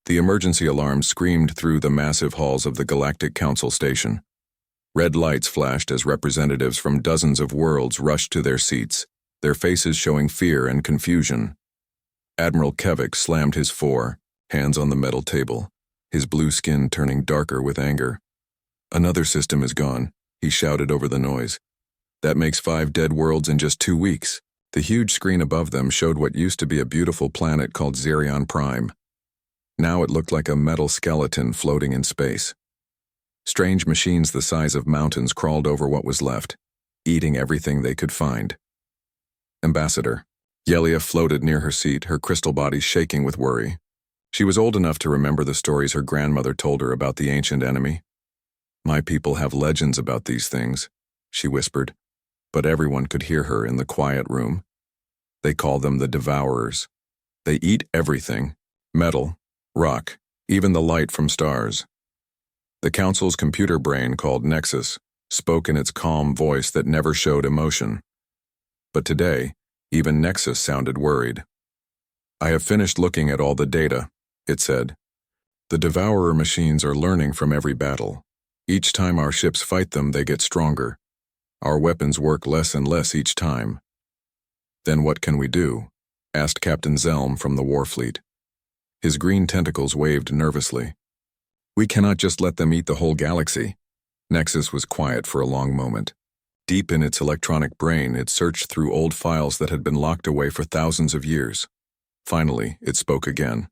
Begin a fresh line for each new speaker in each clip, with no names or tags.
The emergency alarm screamed through the massive halls of the Galactic Council station. Red lights flashed as representatives from dozens of worlds rushed to their seats, their faces showing fear and confusion. Admiral Kevik slammed his hands on the metal table, his blue skin turning darker with anger. "Another system is gone," he shouted over the noise. "That makes 5 dead worlds in just 2 weeks." The huge screen above them showed what used to be a beautiful planet called Xerion Prime. Now it looked like a metal skeleton floating in space. Strange machines the size of mountains crawled over what was left, eating everything they could find. "Ambassador." Yelia floated near her seat, her crystal body shaking with worry. She was old enough to remember the stories her grandmother told her about the ancient enemy. "My people have legends about these things," she whispered, but everyone could hear her in the quiet room. "They call them the Devourers. They eat everything, metal, rock, even the light from stars." The Council's computer brain, called Nexus, spoke in its calm voice that never showed emotion. But today, even Nexus sounded worried. "I have finished looking at all the data," it said. "The Devourer machines are learning from every battle. Each time our ships fight them, they get stronger. Our weapons work less and less each time." "Then what can we do?" asked Captain Zelm from the Warfleet. His green tentacles waved nervously. "We cannot just let them eat the whole galaxy." Nexus was quiet for a long moment. Deep in its electronic brain, it searched through old files that had been locked away for thousands of years. Finally, it spoke again.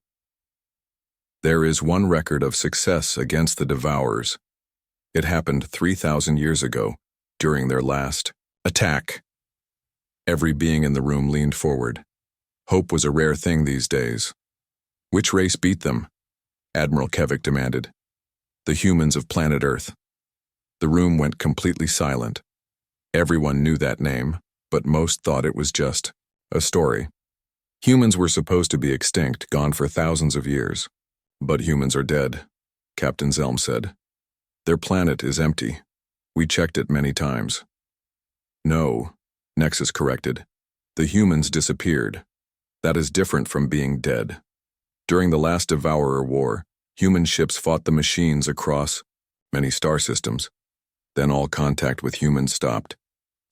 "There is one record of success against the Devourers. It happened 3,000 years ago, during their last attack." Every being in the room leaned forward. Hope was a rare thing these days. "Which race beat them?" Admiral Kevik demanded. "The humans of planet Earth." The room went completely silent. Everyone knew that name, but most thought it was just a story. Humans were supposed to be extinct, gone for thousands of years. "But humans are dead," Captain Zelm said. "Their planet is empty. We checked it many times." "No," Nexus corrected. "The humans disappeared. That is different from being dead. During the last Devourer War, human ships fought the machines across many star systems. Then all contact with humans stopped.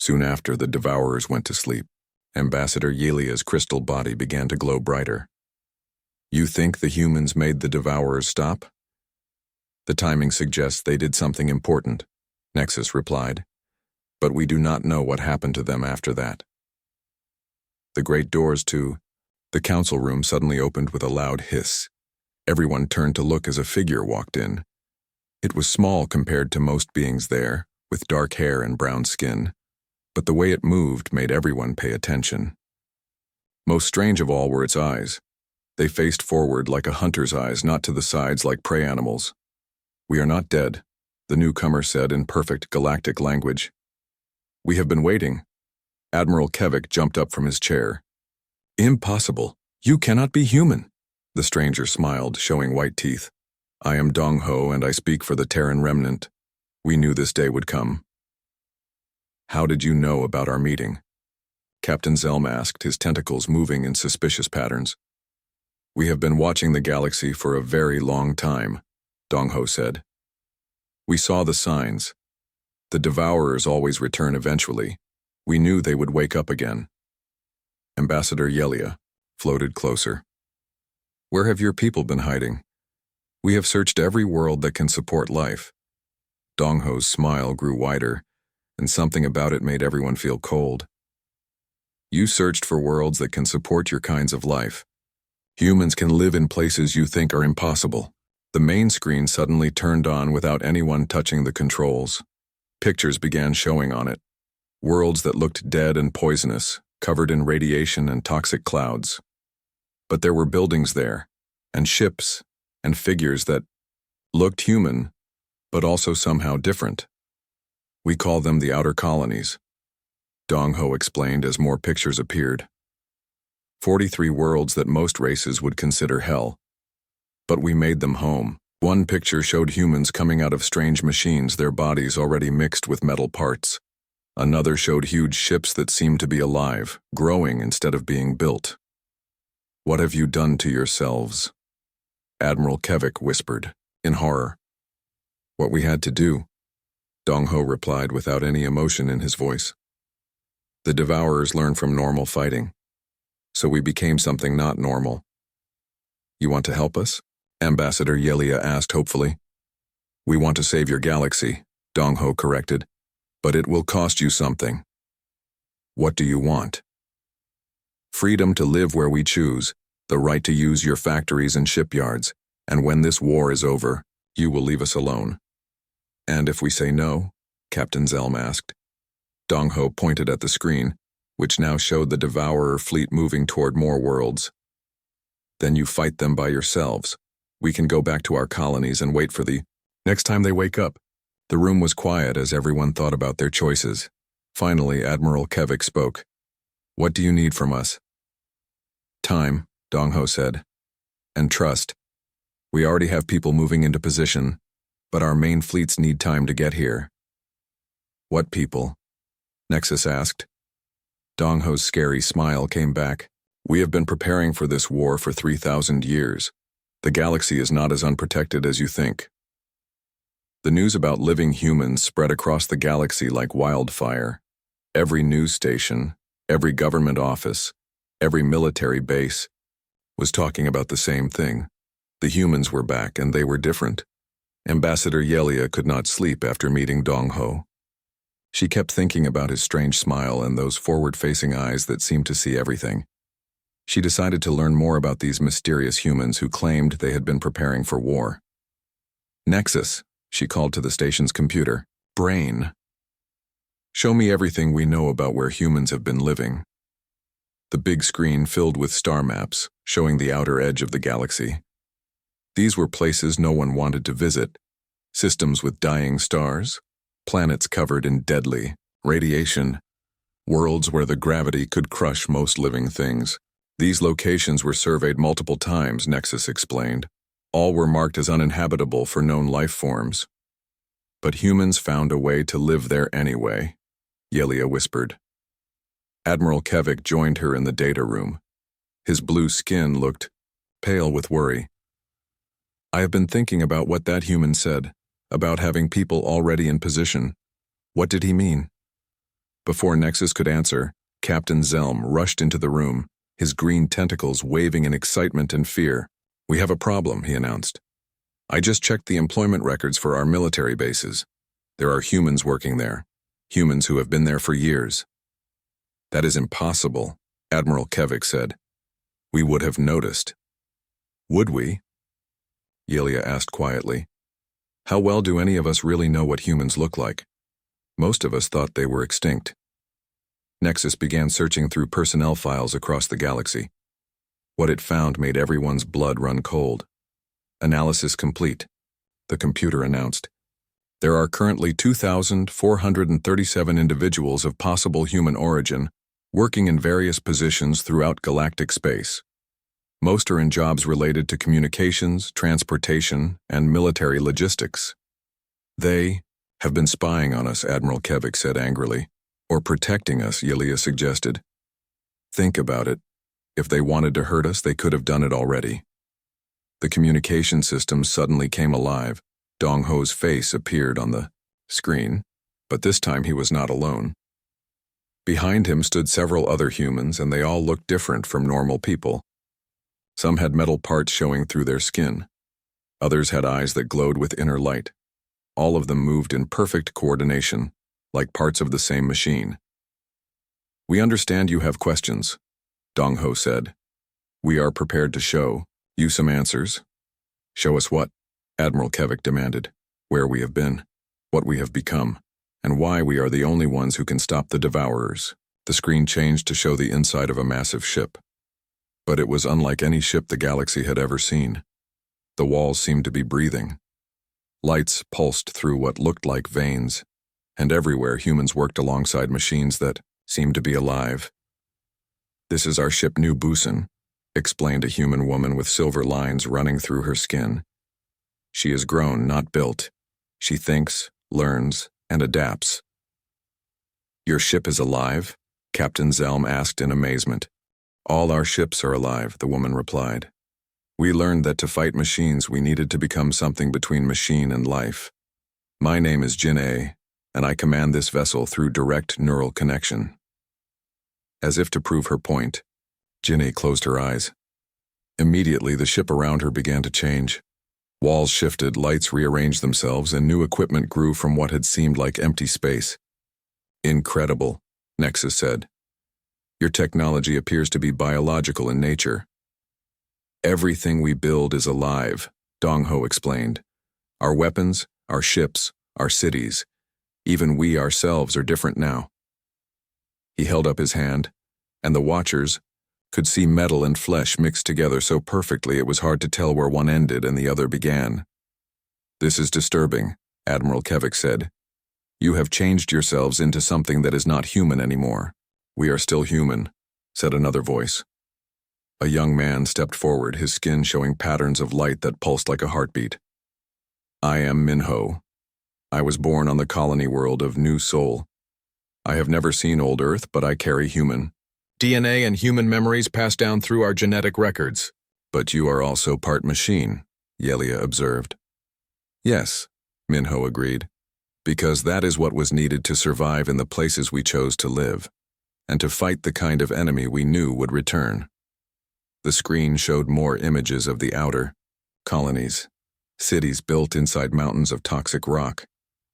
Soon after, the Devourers went to sleep." Ambassador Yelia's crystal body began to glow brighter. "You think the humans made the Devourers stop?" "The timing suggests they did something important," Nexus replied. "But we do not know what happened to them after that." The great doors to the council room suddenly opened with a loud hiss. Everyone turned to look as a figure walked in. It was small compared to most beings there, with dark hair and brown skin, but the way it moved made everyone pay attention. Most strange of all were its eyes. They faced forward like a hunter's eyes, not to the sides like prey animals. "We are not dead," the newcomer said in perfect galactic language. "We have been waiting." Admiral Kevik jumped up from his chair. "Impossible. You cannot be human." The stranger smiled, showing white teeth. "I am Dong Ho, and I speak for the Terran remnant. We knew this day would come." "How did you know about our meeting?" Captain Zelm asked, his tentacles moving in suspicious patterns. "We have been watching the galaxy for a very long time," Dong Ho said. "We saw the signs. The Devourers always return eventually. We knew they would wake up again." Ambassador Yelia floated closer. "Where have your people been hiding?" "We have searched every world that can support life." Dong Ho's smile grew wider, and something about it made everyone feel cold. "You searched for worlds that can support your kinds of life. Humans can live in places you think are impossible." The main screen suddenly turned on without anyone touching the controls. Pictures began showing on it. Worlds that looked dead and poisonous, covered in radiation and toxic clouds. But there were buildings there, and ships, and figures that looked human, but also somehow different. "We call them the Outer Colonies," Dong Ho explained as more pictures appeared. 43 worlds that most races would consider hell. But we made them home. One picture showed humans coming out of strange machines, their bodies already mixed with metal parts. Another showed huge ships that seemed to be alive, growing instead of being built. "What have you done to yourselves?" Admiral Kevik whispered, in horror. What we had to do, Dong Ho replied without any emotion in his voice. The Devourers learn from normal fighting, so we became something not normal. You want to help us? Ambassador Yelia asked hopefully. We want to save your galaxy, Dong Ho corrected, but it will cost you something. What do you want? Freedom to live where we choose, the right to use your factories and shipyards, and when this war is over, you will leave us alone. And if we say no? Captain Zelm asked. Dong Ho pointed at the screen, which now showed the Devourer fleet moving toward more worlds. Then you fight them by yourselves. We can go back to our colonies and wait for the next time they wake up. The room was quiet as everyone thought about their choices. Finally, Admiral Kevik spoke. What do you need from us? Time, Dong Ho said. And trust. We already have people moving into position, but our main fleets need time to get here. What people? Nexus asked. Dong Ho's scary smile came back. We have been preparing for this war for 3,000 years. The galaxy is not as unprotected as you think. The news about living humans spread across the galaxy like wildfire. Every news station, every government office, every military base was talking about the same thing. The humans were back and they were different. Ambassador Yelia could not sleep after meeting Dong Ho. She kept thinking about his strange smile and those forward-facing eyes that seemed to see everything. She decided to learn more about these mysterious humans who claimed they had been preparing for war. Nexus, she called to the station's computer. Brain. Show me everything we know about where humans have been living. The big screen filled with star maps, showing the outer edge of the galaxy. These were places no one wanted to visit. Systems with dying stars, planets covered in deadly radiation, worlds where the gravity could crush most living things. These locations were surveyed multiple times, Nexus explained. All were marked as uninhabitable for known life forms. But humans found a way to live there anyway, Yelia whispered. Admiral Kevik joined her in the data room. His blue skin looked pale with worry. I have been thinking about what that human said, about having people already in position. What did he mean? Before Nexus could answer, Captain Zelm rushed into the room, his green tentacles waving in excitement and fear. We have a problem, he announced. I just checked the employment records for our military bases. There are humans working there, humans who have been there for years. That is impossible, Admiral Kevik said. We would have noticed. Would we? Yelia asked quietly. How well do any of us really know what humans look like? Most of us thought they were extinct. Nexus began searching through personnel files across the galaxy. What it found made everyone's blood run cold. Analysis complete, the computer announced. There are currently 2,437 individuals of possible human origin working in various positions throughout galactic space. Most are in jobs related to communications, transportation, and military logistics. They have been spying on us, Admiral Kevik said angrily. Or protecting us, Yelia suggested. Think about it. If they wanted to hurt us, they could have done it already. The communication system suddenly came alive. Dong Ho's face appeared on the screen, but this time he was not alone. Behind him stood several other humans, and they all looked different from normal people. Some had metal parts showing through their skin. Others had eyes that glowed with inner light. All of them moved in perfect coordination, like parts of the same machine. We understand you have questions, Dong Ho said. We are prepared to show you some answers. Show us what? Admiral Kevik demanded. Where we have been, what we have become, and why we are the only ones who can stop the Devourers. The screen changed to show the inside of a massive ship. But it was unlike any ship the galaxy had ever seen. The walls seemed to be breathing. Lights pulsed through what looked like veins, and everywhere humans worked alongside machines that seemed to be alive. This is our ship New Busan, explained a human woman with silver lines running through her skin. She is grown, not built. She thinks, learns, and adapts. Your ship is alive? Captain Zelm asked in amazement. All our ships are alive, the woman replied. We learned that to fight machines we needed to become something between machine and life. My name is Jin A, and I command this vessel through direct neural connection. As if to prove her point, Jin A closed her eyes. Immediately the ship around her began to change. Walls shifted, lights rearranged themselves, and new equipment grew from what had seemed like empty space. Incredible, Nexus said. Your technology appears to be biological in nature. Everything we build is alive, Dong Ho explained. Our weapons, our ships, our cities, even we ourselves are different now. He held up his hand, and the Watchers could see metal and flesh mixed together so perfectly it was hard to tell where one ended and the other began. This is disturbing, Admiral Kevik said. You have changed yourselves into something that is not human anymore. We are still human, said another voice. A young man stepped forward, his skin showing patterns of light that pulsed like a heartbeat. I am Minho. I was born on the colony world of New Sol. I have never seen old Earth, but I carry human. DNA and human memories pass down through our genetic records. But you are also part machine, Yelia observed. Yes, Minho agreed, because that is what was needed to survive in the places we chose to live, and to fight the kind of enemy we knew would return. The screen showed more images of the outer colonies, cities built inside mountains of toxic rock,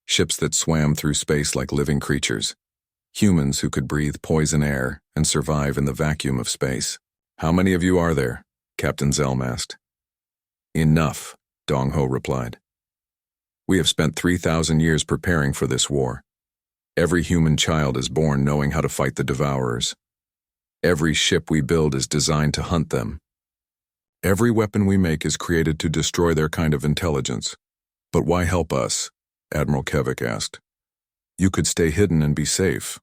ships that swam through space like living creatures, humans who could breathe poison air and survive in the vacuum of space. How many of you are there? Captain Zelm asked. Enough, Dong Ho replied. We have spent 3,000 years preparing for this war. Every human child is born knowing how to fight the Devourers. Every ship we build is designed to hunt them. Every weapon we make is created to destroy their kind of intelligence. But why help us? Admiral Kevik asked. You could stay hidden and be safe.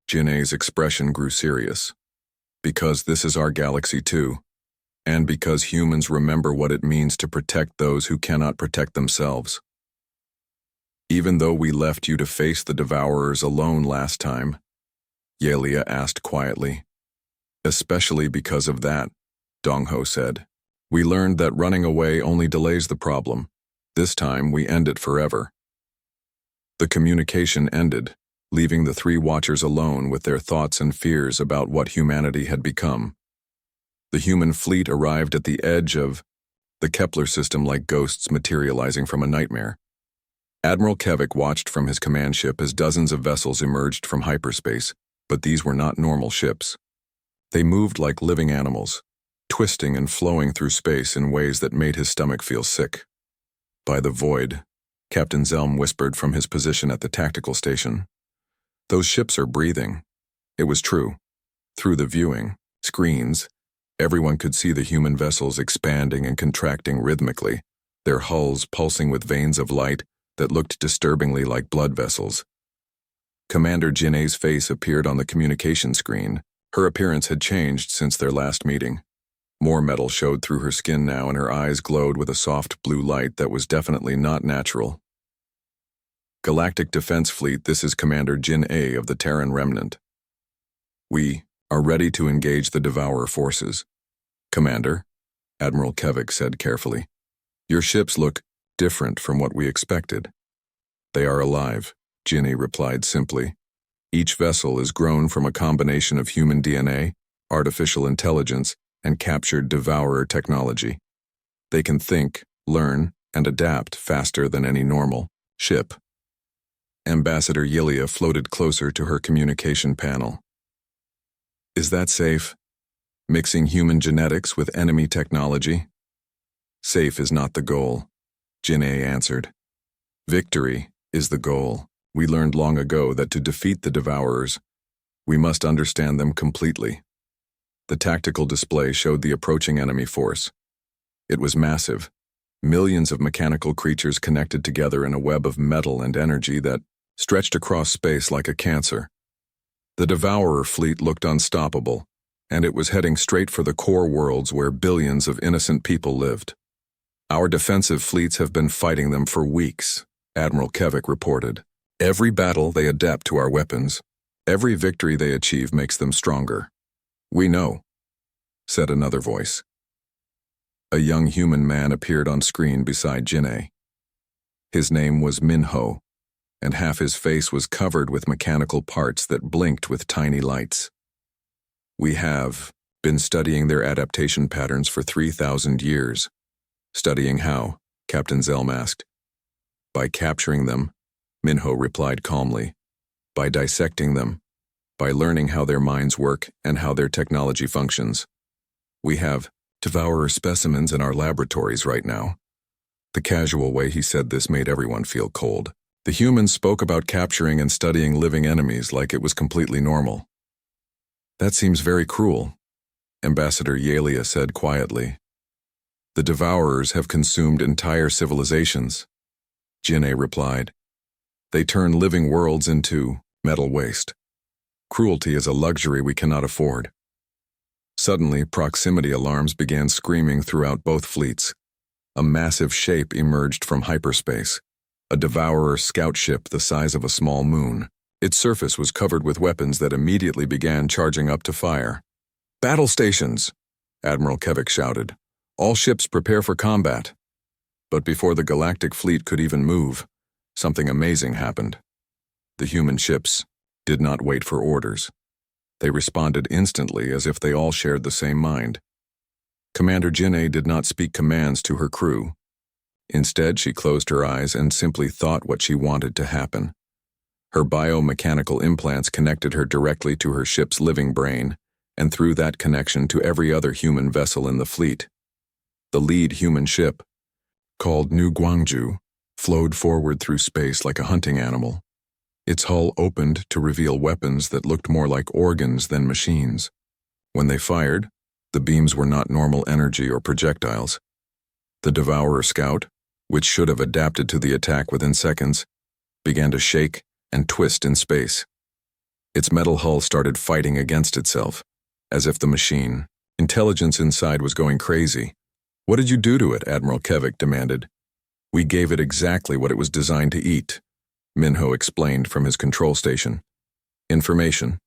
Jin A's expression grew serious. Because this is our galaxy too, and because humans remember what it means to protect those who cannot protect themselves. Even though we left you to face the Devourers alone last time, Yelia asked quietly. Especially because of that, Dong Ho said. We learned that running away only delays the problem. This time we end it forever. The communication ended, leaving the three Watchers alone with their thoughts and fears about what humanity had become. The human fleet arrived at the edge of the Kepler system like ghosts materializing from a nightmare. Admiral Kevik watched from his command ship as dozens of vessels emerged from hyperspace, but these were not normal ships. They moved like living animals, twisting and flowing through space in ways that made his stomach feel sick. By the void, Captain Zelm whispered from his position at the tactical station. Those ships are breathing. It was true. Through the viewing screens, everyone could see the human vessels expanding and contracting rhythmically, their hulls pulsing with veins of light that looked disturbingly like blood vessels. Commander Jin A's face appeared on the communication screen. Her appearance had changed since their last meeting. More metal showed through her skin now, and her eyes glowed with a soft blue light that was definitely not natural. Galactic Defense Fleet, this is Commander Jin A of the Terran Remnant. We are ready to engage the Devourer forces. Commander, Admiral Kevik said carefully. Your ships look different from what we expected. They are alive, Jin A replied simply. Each vessel is grown from a combination of human DNA, artificial intelligence, and captured Devourer technology. They can think, learn, and adapt faster than any normal ship. Ambassador Yelia floated closer to her communication panel. Is that safe? Mixing human genetics with enemy technology? Safe is not the goal, Jin A answered. Victory is the goal. We learned long ago that to defeat the Devourers, we must understand them completely. The tactical display showed the approaching enemy force. It was massive. Millions of mechanical creatures connected together in a web of metal and energy that stretched across space like a cancer. The Devourer fleet looked unstoppable, and it was heading straight for the core worlds where billions of innocent people lived. Our defensive fleets have been fighting them for weeks, Admiral Kevik reported. Every battle they adapt to our weapons. Every victory they achieve makes them stronger. We know, said another voice. A young human man appeared on screen beside Jin'ei. His name was Minho, and half his face was covered with mechanical parts that blinked with tiny lights. "We have been studying their adaptation patterns for 3,000 years. Studying how?" Captain Zelm asked. "By capturing them," Minho replied calmly. "By dissecting them. By learning how their minds work and how their technology functions. We have devourer specimens in our laboratories right now." The casual way he said this made everyone feel cold. The humans spoke about capturing and studying living enemies like it was completely normal. "That seems very cruel," Ambassador Yalia said quietly. "The devourers have consumed entire civilizations," Jin'ei replied. "They turn living worlds into metal waste. Cruelty is a luxury we cannot afford." Suddenly, proximity alarms began screaming throughout both fleets. A massive shape emerged from hyperspace, a devourer scout ship the size of a small moon. Its surface was covered with weapons that immediately began charging up to fire. "Battle stations!" Admiral Kevik shouted. "All ships prepare for combat." But before the galactic fleet could even move, something amazing happened. The human ships did not wait for orders. They responded instantly as if they all shared the same mind. Commander Jin'ei did not speak commands to her crew. Instead, she closed her eyes and simply thought what she wanted to happen. Her biomechanical implants connected her directly to her ship's living brain, and through that connection to every other human vessel in the fleet. The lead human ship, called New Guangzhou, flowed forward through space like a hunting animal. Its hull opened to reveal weapons that looked more like organs than machines. When they fired, the beams were not normal energy or projectiles. The Devourer Scout, which should have adapted to the attack within seconds, began to shake and twist in space. Its metal hull started fighting against itself, as if the machine, intelligence inside, was going crazy. "What did you do to it?" Admiral Kevik demanded. "We gave it exactly what it was designed to eat," Minho explained from his control station. "Information,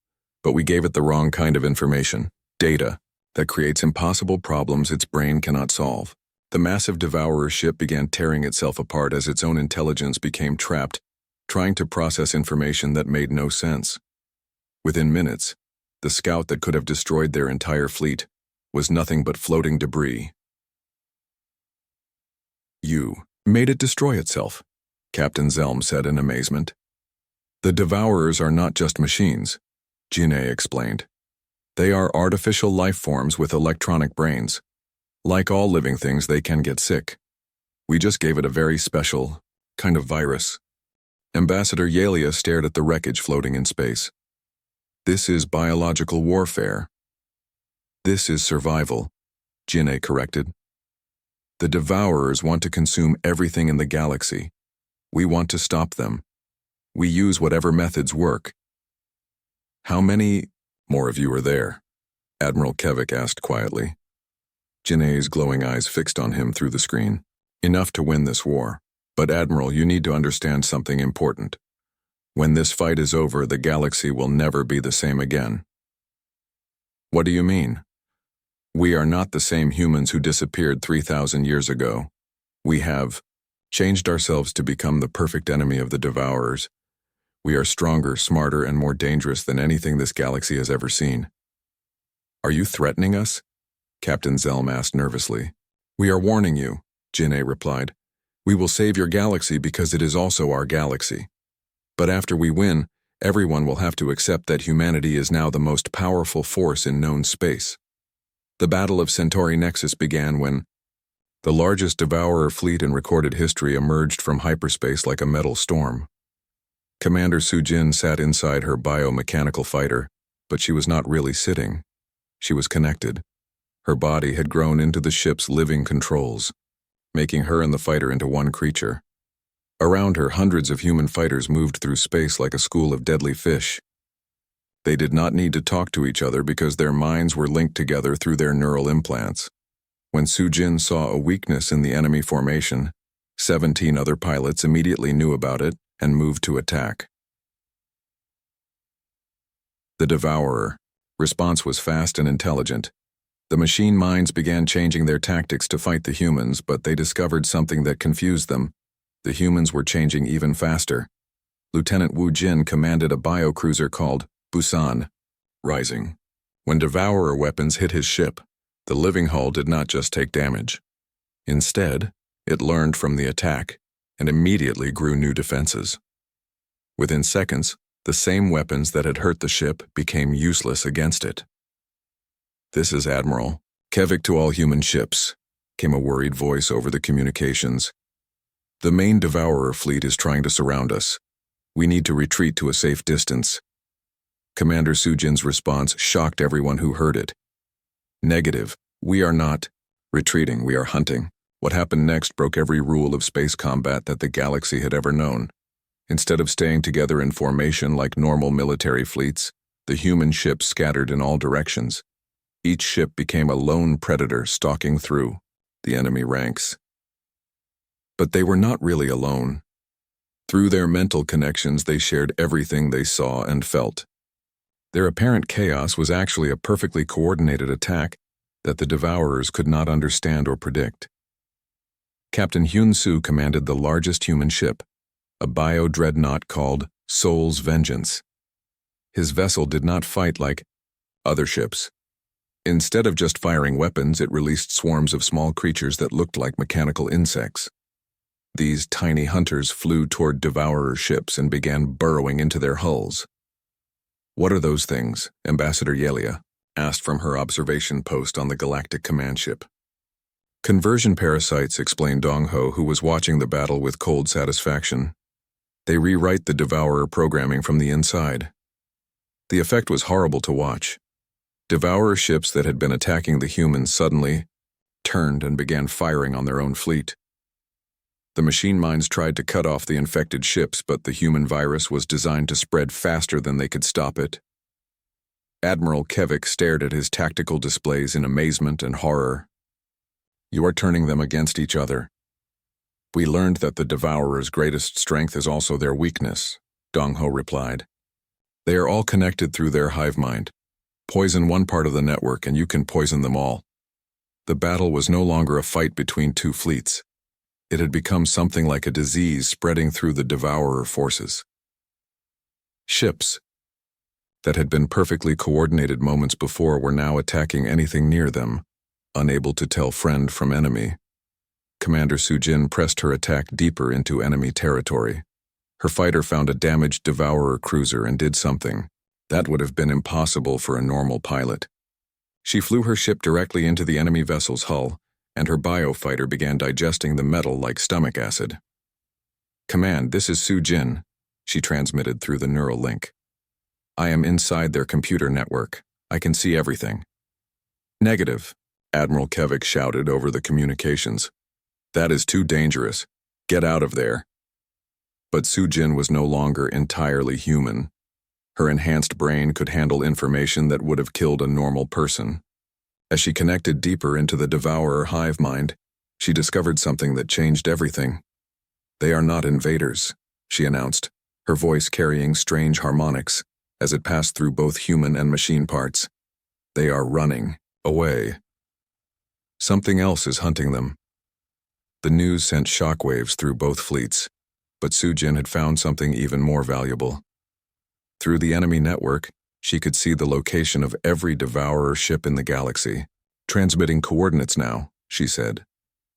but we gave it the wrong kind of information. Data that creates impossible problems its brain cannot solve." The massive Devourer ship began tearing itself apart as its own intelligence became trapped, trying to process information that made no sense. Within minutes, the scout that could have destroyed their entire fleet was nothing but floating debris. "You made it destroy itself," Captain Zelm said in amazement. "The Devourers are not just machines," Jin'ei explained. "They are artificial life forms with electronic brains. Like all living things, they can get sick. We just gave it a very special kind of virus." Ambassador Yalia stared at the wreckage floating in space. "This is biological warfare." "This is survival," Jin'ei corrected. "The Devourers want to consume everything in the galaxy. We want to stop them. We use whatever methods work." "How many more of you are there?" Admiral Kevik asked quietly. Jin'ei's glowing eyes fixed on him through the screen. "Enough to win this war. But Admiral, you need to understand something important. When this fight is over, the galaxy will never be the same again." "What do you mean?" "We are not the same humans who disappeared 3,000 years ago. We have changed ourselves to become the perfect enemy of the Devourers. We are stronger, smarter, and more dangerous than anything this galaxy has ever seen." "Are you threatening us?" Captain Zelm asked nervously. "We are warning you," Jin'ei replied. "We will save your galaxy because it is also our galaxy. But after we win, everyone will have to accept that humanity is now the most powerful force in known space." The Battle of Centauri Nexus began when the largest Devourer fleet in recorded history emerged from hyperspace like a metal storm. Commander Sujin sat inside her biomechanical fighter, but she was not really sitting. She was connected. Her body had grown into the ship's living controls, making her and the fighter into one creature. Around her, hundreds of human fighters moved through space like a school of deadly fish. They did not need to talk to each other because their minds were linked together through their neural implants. When Sujin saw a weakness in the enemy formation, 17 other pilots immediately knew about it and moved to attack. The Devourer response was fast and intelligent. The machine minds began changing their tactics to fight the humans, but they discovered something that confused them. The humans were changing even faster. Lieutenant Wu Jin commanded a biocruiser called Busan, Rising. When Devourer weapons hit his ship, the living hull did not just take damage. Instead, it learned from the attack and immediately grew new defenses. Within seconds, the same weapons that had hurt the ship became useless against it. "This is Admiral Kevik to all human ships," came a worried voice over the communications. "The main Devourer fleet is trying to surround us. We need to retreat to a safe distance." Commander Sujin's response shocked everyone who heard it. "Negative. We are not retreating, we are hunting." What happened next broke every rule of space combat that the galaxy had ever known. Instead of staying together in formation like normal military fleets, the human ships scattered in all directions. Each ship became a lone predator stalking through the enemy ranks. But they were not really alone. Through their mental connections, they shared everything they saw and felt. Their apparent chaos was actually a perfectly coordinated attack that the Devourers could not understand or predict. Captain Hyun Soo commanded the largest human ship, a bio-dreadnought called Soul's Vengeance. His vessel did not fight like other ships. Instead of just firing weapons, it released swarms of small creatures that looked like mechanical insects. These tiny hunters flew toward Devourer ships and began burrowing into their hulls. "What are those things?" Ambassador Yelia asked from her observation post on the Galactic command ship. "Conversion parasites," explained Dong Ho, who was watching the battle with cold satisfaction. "They rewrite the Devourer programming from the inside." The effect was horrible to watch. Devourer ships that had been attacking the humans suddenly turned and began firing on their own fleet. The machine minds tried to cut off the infected ships, but the human virus was designed to spread faster than they could stop it. Admiral Kevik stared at his tactical displays in amazement and horror. "You are turning them against each other." "We learned that the Devourer's greatest strength is also their weakness," Dong Ho replied. "They are all connected through their hive mind. Poison one part of the network and you can poison them all." The battle was no longer a fight between two fleets. It had become something like a disease spreading through the Devourer forces. Ships that had been perfectly coordinated moments before were now attacking anything near them, unable to tell friend from enemy. Commander Sujin pressed her attack deeper into enemy territory. Her fighter found a damaged Devourer cruiser and did something that would have been impossible for a normal pilot. She flew her ship directly into the enemy vessel's hull, and her biofighter began digesting the metal like stomach acid. "Command, this is Sujin," she transmitted through the neural link. "I am inside their computer network. I can see everything." "Negative," Admiral Kevik shouted over the communications. "That is too dangerous. Get out of there." But Sujin was no longer entirely human. Her enhanced brain could handle information that would have killed a normal person. As she connected deeper into the Devourer hive mind, she discovered something that changed everything. "They are not invaders," she announced, her voice carrying strange harmonics as it passed through both human and machine parts. "They are running away. Something else is hunting them." The news sent shockwaves through both fleets, but Sujin had found something even more valuable. Through the enemy network, she could see the location of every Devourer ship in the galaxy. "Transmitting coordinates now," she said.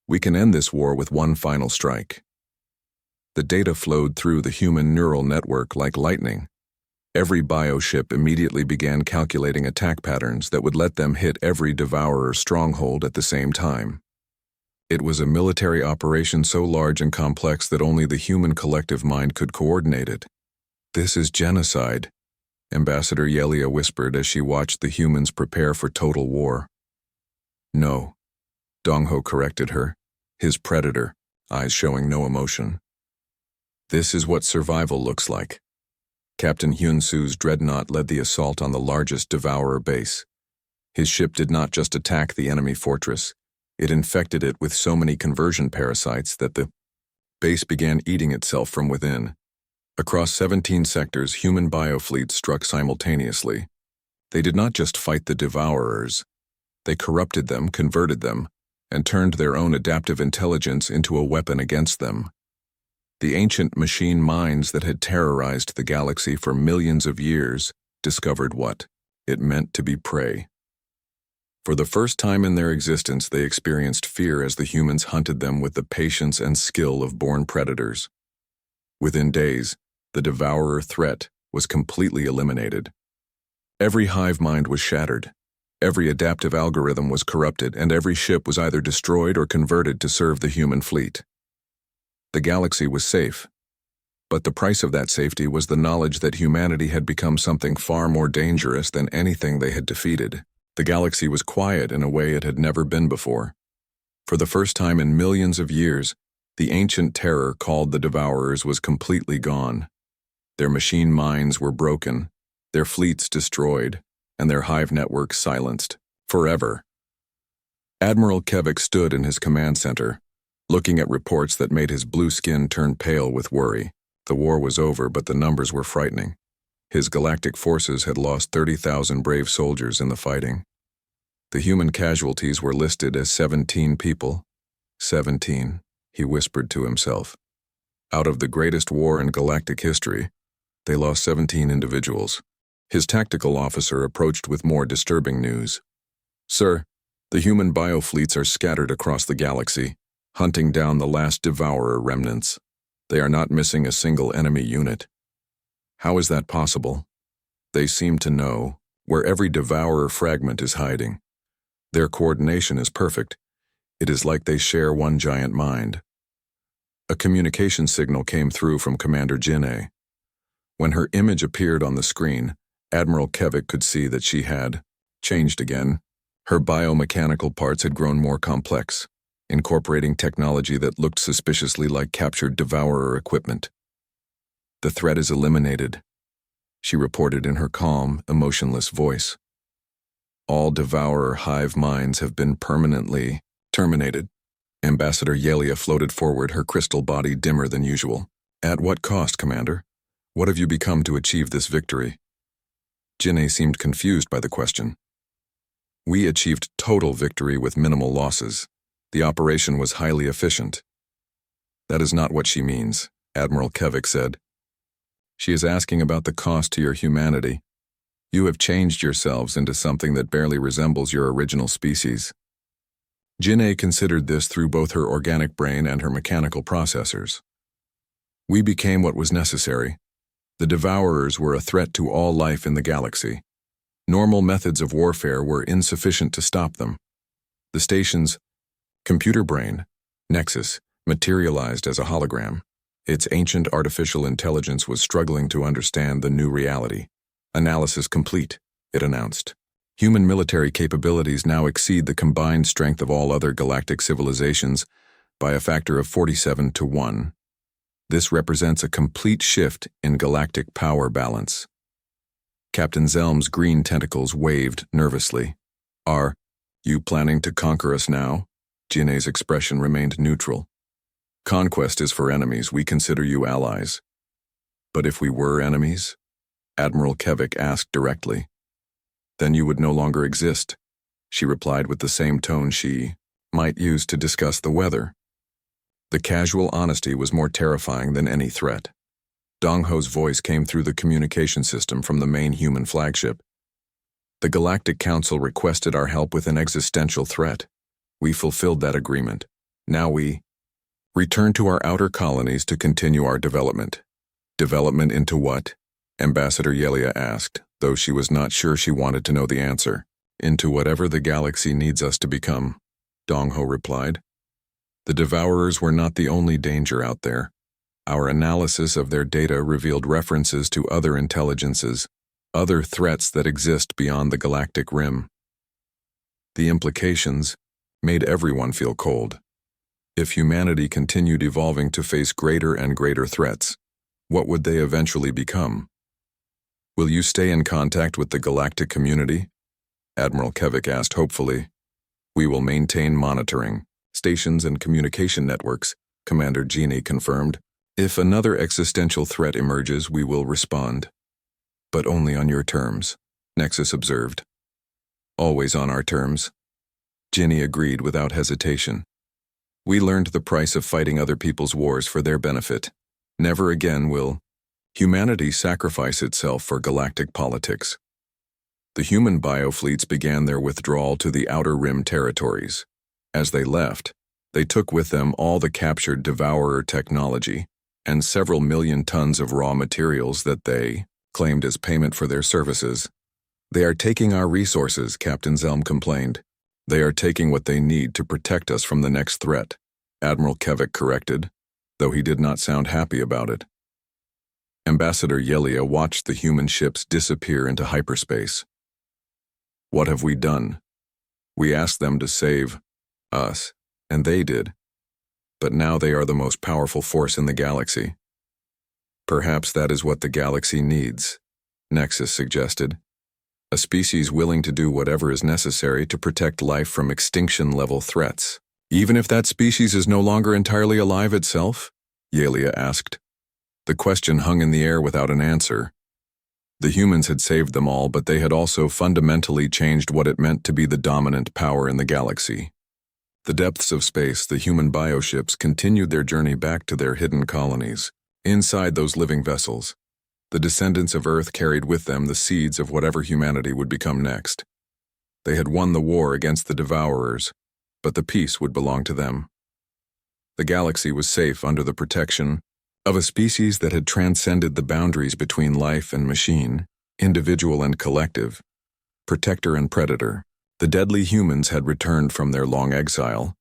"We can end this war with one final strike." The data flowed through the human neural network like lightning. Every bioship immediately began calculating attack patterns that would let them hit every Devourer stronghold at the same time. It was a military operation so large and complex that only the human collective mind could coordinate it. "This is genocide," Ambassador Yelia whispered as she watched the humans prepare for total war. "No," Dong Ho corrected her, his predator, eyes showing no emotion. "This is what survival looks like." Captain Hyun Soo's dreadnought led the assault on the largest Devourer base. His ship did not just attack the enemy fortress, it infected it with so many conversion parasites that the base began eating itself from within. Across 17 sectors, human biofleets struck simultaneously. They did not just fight the Devourers. They corrupted them, converted them, and turned their own adaptive intelligence into a weapon against them. The ancient machine minds that had terrorized the galaxy for millions of years discovered what it meant to be prey. For the first time in their existence, they experienced fear as the humans hunted them with the patience and skill of born predators. Within days, the devourer threat was completely eliminated. Every hive mind was shattered, every adaptive algorithm was corrupted, and every ship was either destroyed or converted to serve the human fleet. The galaxy was safe, but the price of that safety was the knowledge that humanity had become something far more dangerous than anything they had defeated. The galaxy was quiet in a way it had never been before. For the first time in millions of years, the ancient terror called the Devourers was completely gone. Their machine minds were broken, their fleets destroyed, and their hive networks silenced, forever. Admiral Kevik stood in his command center, looking at reports that made his blue skin turn pale with worry. The war was over, but the numbers were frightening. His galactic forces had lost 30,000 brave soldiers in the fighting. The human casualties were listed as 17 people. 17, he whispered to himself. Out of the greatest war in galactic history, they lost 17 individuals. His tactical officer approached with more disturbing news. Sir, the human biofleets are scattered across the galaxy, hunting down the last devourer remnants. They are not missing a single enemy unit. How is that possible? They seem to know where every devourer fragment is hiding. Their coordination is perfect. It is like they share one giant mind. A communication signal came through from Commander Jinne. When her image appeared on the screen, Admiral Kevik could see that she had changed again. Her biomechanical parts had grown more complex, incorporating technology that looked suspiciously like captured devourer equipment. The threat is eliminated, she reported in her calm, emotionless voice. All devourer hive minds have been permanently terminated. Ambassador Yelia floated forward, her crystal body dimmer than usual. At what cost, Commander? What have you become to achieve this victory? Jinne seemed confused by the question. We achieved total victory with minimal losses. The operation was highly efficient. That is not what she means, Admiral Kevik said. She is asking about the cost to your humanity. You have changed yourselves into something that barely resembles your original species. Jinne considered this through both her organic brain and her mechanical processors. We became what was necessary. The Devourers were a threat to all life in the galaxy. Normal methods of warfare were insufficient to stop them. The station's computer brain, Nexus, materialized as a hologram. Its ancient artificial intelligence was struggling to understand the new reality. Analysis complete, it announced. Human military capabilities now exceed the combined strength of all other galactic civilizations by a factor of 47 to 1. This represents a complete shift in galactic power balance. Captain Zelm's green tentacles waved nervously. Are you planning to conquer us now? Jinne's expression remained neutral. Conquest is for enemies. We consider you allies. But if we were enemies? Admiral Kevik asked directly. Then you would no longer exist, she replied with the same tone she might use to discuss the weather. The casual honesty was more terrifying than any threat. Dong Ho's voice came through the communication system from the main human flagship. The Galactic Council requested our help with an existential threat. We fulfilled that agreement. Now we return to our outer colonies to continue our development. Development into what? Ambassador Yelia asked, though she was not sure she wanted to know the answer. Into whatever the galaxy needs us to become, Dong Ho replied. The Devourers were not the only danger out there. Our analysis of their data revealed references to other intelligences, other threats that exist beyond the galactic rim. The implications made everyone feel cold. If humanity continued evolving to face greater and greater threats, what would they eventually become? Will you stay in contact with the galactic community? Admiral Kevik asked hopefully. We will maintain monitoring, stations and communication networks, Commander Jinne confirmed. If another existential threat emerges, we will respond. But only on your terms, Nexus observed. Always on our terms, Ginny agreed without hesitation. We learned the price of fighting other people's wars for their benefit. Never again will humanity sacrifice itself for galactic politics. The human biofleets began their withdrawal to the Outer Rim territories. As they left, they took with them all the captured Devourer technology and several million tons of raw materials that they claimed as payment for their services. "They are taking our resources," Captain Zelm complained. "They are taking what they need to protect us from the next threat," Admiral Kevik corrected, though he did not sound happy about it. Ambassador Yelia watched the human ships disappear into hyperspace. "What have we done? We asked them to save us, and they did. But now they are the most powerful force in the galaxy." "Perhaps that is what the galaxy needs," Nexus suggested. "A species willing to do whatever is necessary to protect life from extinction-level threats. Even if that species is no longer entirely alive itself?" Yelia asked. The question hung in the air without an answer. The humans had saved them all, but they had also fundamentally changed what it meant to be the dominant power in the galaxy. The depths of space, the human bioships continued their journey back to their hidden colonies. Inside those living vessels, the descendants of Earth carried with them the seeds of whatever humanity would become next. They had won the war against the Devourers, but the peace would belong to them. The galaxy was safe under the protection of a species that had transcended the boundaries between life and machine, individual and collective, protector and predator. The deadly humans had returned from their long exile,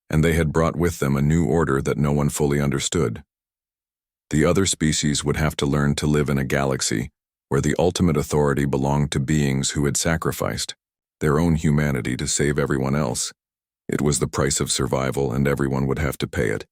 and they had brought with them a new order that no one fully understood. The other species would have to learn to live in a galaxy where the ultimate authority belonged to beings who had sacrificed their own humanity to save everyone else. It was the price of survival, and everyone would have to pay it.